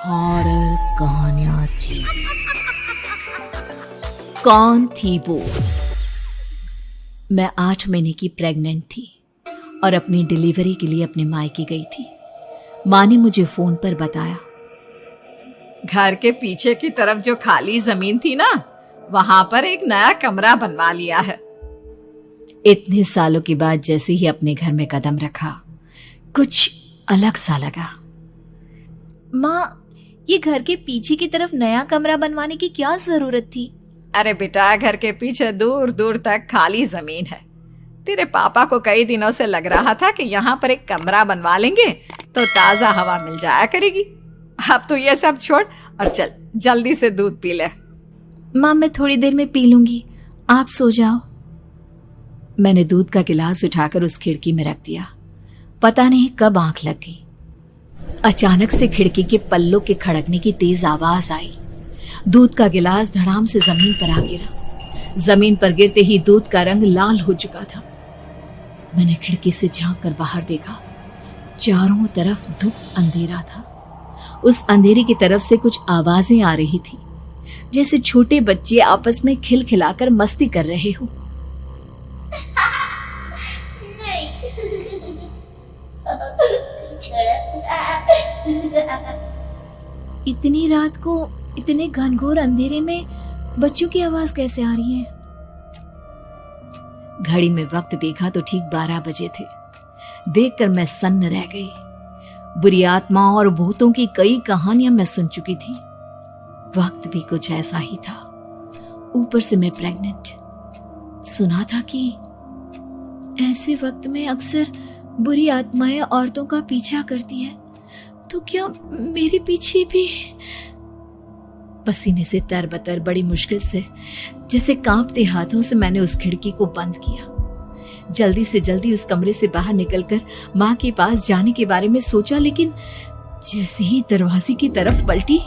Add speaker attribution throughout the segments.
Speaker 1: Horror कहानियां थी। कौन थी वो? मैं 8 महीने की प्रेग्नेंट थी और अपनी डिलीवरी के लिए अपने मायके गई थी। माँ ने मुझे फोन पर बताया,
Speaker 2: घर के पीछे की तरफ जो खाली जमीन थी ना, वहां पर एक नया कमरा बनवा लिया है।
Speaker 1: इतने सालों के बाद जैसे ही अपने घर में कदम रखा, कुछ अलग सा लगा।
Speaker 3: माँ, ये घर के पीछे की तरफ नया कमरा बनवाने की क्या जरूरत थी?
Speaker 2: अरे बेटा, घर के पीछे दूर दूर तक खाली जमीन है। तेरे पापा को कई दिनों से लग रहा था कि यहाँ पर एक कमरा बनवा लेंगे तो ताजा हवा मिल जाया करेगी। अब तो ये सब छोड़ और चल जल्दी से दूध पी ले।
Speaker 3: माँ, मैं थोड़ी देर में पी लूंगी, आप सो जाओ।
Speaker 1: मैंने दूध का गिलास उठाकर उस खिड़की में रख दिया। पता नहीं कब आंख लग गई। अचानक से खिड़की के पल्लों के खड़कने की तेज आवाज आई। दूध का गिलास धड़ाम से जमीन पर आ गिरा। जमीन पर गिरते ही दूध का रंग लाल हो चुका था। मैंने खिड़की से झांक कर बाहर देखा। चारों तरफ धुप अंधेरा था। उस अंधेरे की तरफ से कुछ आवाजें आ रही थी, जैसे छोटे बच्चे आपस में खिलखिलाकर मस्ती कर रहे हो।
Speaker 3: इतनी रात को इतने घनघोर अंधेरे में बच्चों की आवाज कैसे आ रही है?
Speaker 1: घड़ी में वक्त देखा तो ठीक 12 बजे थे। देखकर मैं सन्न रह गई। बुरी आत्माओं और भूतों की कई कहानियां मैं सुन चुकी थी। वक्त भी कुछ ऐसा ही था। ऊपर से मैं प्रेग्नेंट। सुना था कि ऐसे वक्त में अक्सर बुरी आत्माएं औरतों का पीछा करती है, तो क्या मेरे पीछे भी? पसीने से तरबतर बड़ी मुश्किल से, जैसे कांपते हाथों से मैंने उस खिड़की को बंद किया। जल्दी से जल्दी उस कमरे से बाहर निकलकर माँ के पास जाने के बारे में सोचा, लेकिन जैसे ही दरवाजे की तरफ पलटी,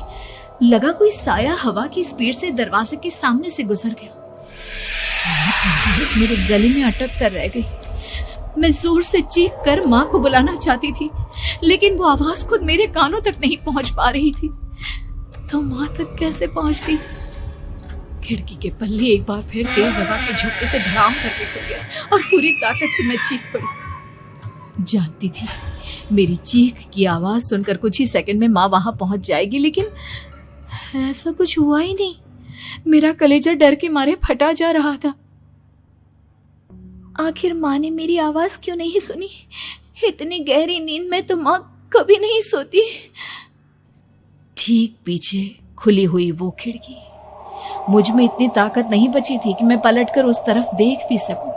Speaker 1: लगा कोई साया हवा की स्पीड से दरवाजे के सामने से गुजर गया। मेरे गले में अटक कर रह गई। मैं जोर से चीख कर माँ को बुलाना चाहती थी, लेकिन वो आवाज खुद मेरे कानों तक नहीं पहुंच पा रही थी। तो माँ तक कैसे पहुंचती? खिड़की के पल्ले एक बार फिर तेज हवा के झोंके से धड़ाम करके खुल गया और पूरी ताकत से मैं चीख पड़ी। जानती थी मेरी चीख की आवाज सुनकर कुछ ही सेकंड में माँ वहां पहुंच जाएगी, लेकिन ऐसा कुछ हुआ ही नहीं। मेरा कलेजा डर के मारे फटा जा रहा था।
Speaker 3: आखिर माँ ने मेरी आवाज क्यों नहीं सुनी? इतनी गहरी नींद में तो माँ कभी नहीं सोती।
Speaker 1: ठीक पीछे खुली हुई वो खिड़की। मुझ में इतनी ताकत नहीं बची थी कि मैं पलटकर उस तरफ देख भी सकूं।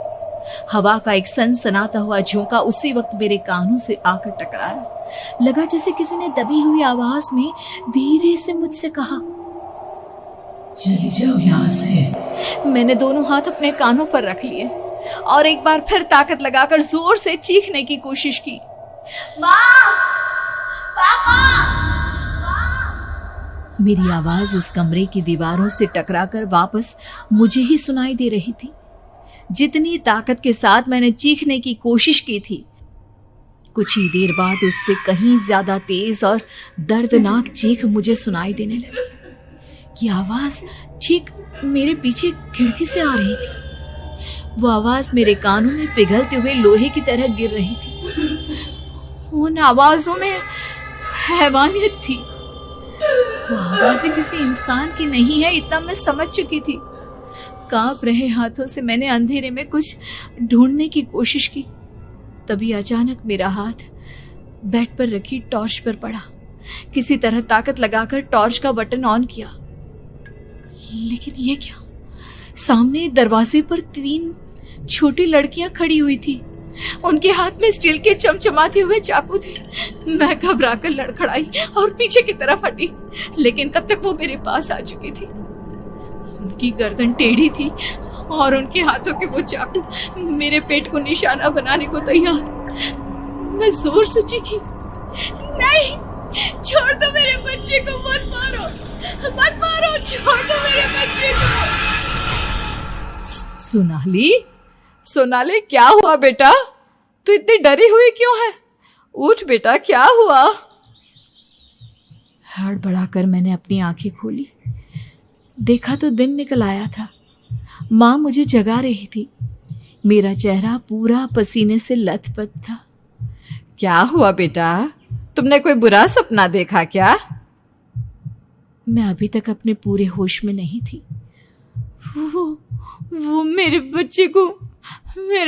Speaker 1: हवा का एक सनसनाता हुआ झोंका उसी वक्त मेरे कानों से आकर टकराया। लगा जैसे किसी ने दबी हुई आवाज में धीरे से मुझसे कहा, चली जाओ यहाँ से। मैंने दोनों हाथ अपने कानों पर रख लिए और एक बार फिर ताकत लगाकर जोर से चीखने की कोशिश की।
Speaker 3: माँ! पापा!
Speaker 1: मेरी आवाज उस कमरे की दीवारों से टकराकर वापस मुझे ही सुनाई दे रही थी। जितनी ताकत के साथ मैंने चीखने की कोशिश की थी, कुछ ही देर बाद उससे कहीं ज्यादा तेज और दर्दनाक चीख मुझे सुनाई देने लगी। ये आवाज ठीक मेरे पीछे खिड़की से आ रही थी। वो आवाज मेरे कानों में पिघलते हुए लोहे की तरह गिर रही थी। उन आवाजों में हैवानियत थी। वो आवाजें किसी इंसान की नहीं है, इतना मैं समझ चुकी थी। कांप रहे हाथों से मैंने अंधेरे में कुछ ढूंढने की कोशिश की। तभी अचानक मेरा हाथ बेड पर रखी टॉर्च पर पड़ा। किसी तरह ताकत लगाकर टॉर्च का बटन ऑन किया, लेकिन ये क्या? सामने दरवाजे पर 3 छोटी लड़कियां खड़ी हुई थी। उनके हाथ में स्टील के चमचमाते हुए चाकू थे। मैं घबराकर लड़खड़ाई और पीछे की तरफ हटी, लेकिन तब तक वो मेरे पास आ चुकी थी। उनकी गर्दन टेढ़ी थी और उनके हाथों के वो चाकू मेरे पेट को निशाना बनाने को तैयार। मैं जोर से चीखी, नहीं, छोड़ दो मेरे बच्चे को, मत मारो, मत मारो, छोड़ दो मेरे बच्चे को।
Speaker 2: सोनाली, क्या हुआ बेटा? तू इतनी डरी हुई क्यों है? उठ बेटा, क्या हुआ?
Speaker 1: हड़बड़ाकर मैंने अपनी आंखें खोली। देखा तो दिन निकल आया था। माँ मुझे जगा रही थी। मेरा चेहरा पूरा पसीने से लथपथ था।
Speaker 2: क्या हुआ बेटा, तुमने कोई बुरा सपना देखा क्या?
Speaker 1: मैं अभी तक अपने पूरे होश में नहीं थी। वो मेरे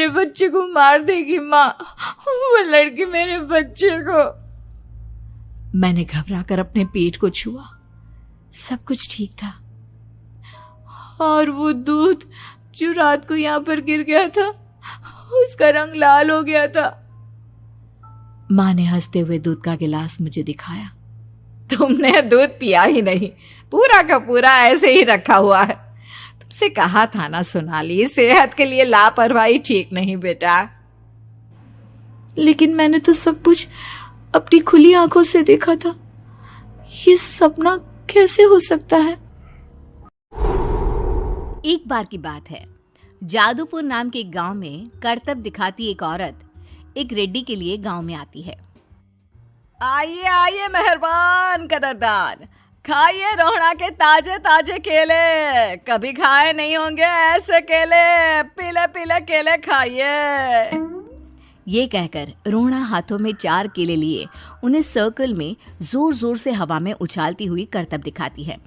Speaker 1: बच्चे को मार देगी माँ। वो लड़की मेरे बच्चे को। मैंने घबराकर अपने पेट को छुआ। सब कुछ ठीक था। और वो दूध जो रात को यहाँ पर गिर गया था, उसका रंग लाल हो गया था। माँ ने हंसते हुए दूध का गिलास मुझे दिखाया।
Speaker 2: तुमने दूध पिया ही नहीं, पूरा का पूरा ऐसे ही रखा हुआ है। तुमसे कहा था ना सोनाली, सेहत के लिए लापरवाही ठीक नहीं बेटा।
Speaker 1: लेकिन मैंने तो सब कुछ अपनी खुली आंखों से देखा था। ये सपना कैसे हो सकता है?
Speaker 4: एक बार की बात है, जादूपुर नाम के एक गांव में करतब दिखाती एक औरत एक रेड्डी के लिए गांव में आती है।
Speaker 2: आइए आइए मेहरबान कदरदान, खाइए रोहड़ा के ताजे ताजे केले। कभी खाए नहीं होंगे ऐसे केले। पीले पीले केले खाइए।
Speaker 4: ये कहकर रोहड़ा हाथों में 4 केले लिए उन्हें सर्कल में जोर जोर से हवा में उछालती हुई करतब दिखाती है,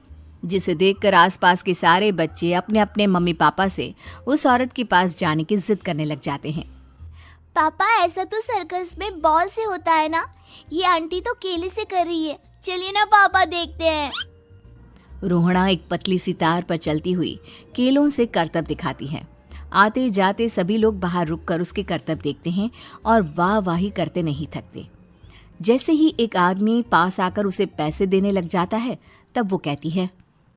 Speaker 4: जिसे देखकर आसपास के सारे बच्चे अपने अपने मम्मी पापा से उस औरत के पास जाने की जिद करने लग जाते हैं।
Speaker 3: पापा, ऐसा तो सर्कस में बॉल से होता है ना, ये आंटी तो केले से कर रही है। चलिए ना पापा, देखते हैं।
Speaker 4: रोहड़ा एक पतली सी तार पर चलती हुई केलों से करतब दिखाती है। आते जाते सभी लोग बाहर रुककर उसके करतब देखते हैं और वाह वाही करते नहीं थकते। जैसे ही एक आदमी पास आकर उसे पैसे देने लग जाता है, तब वो कहती है,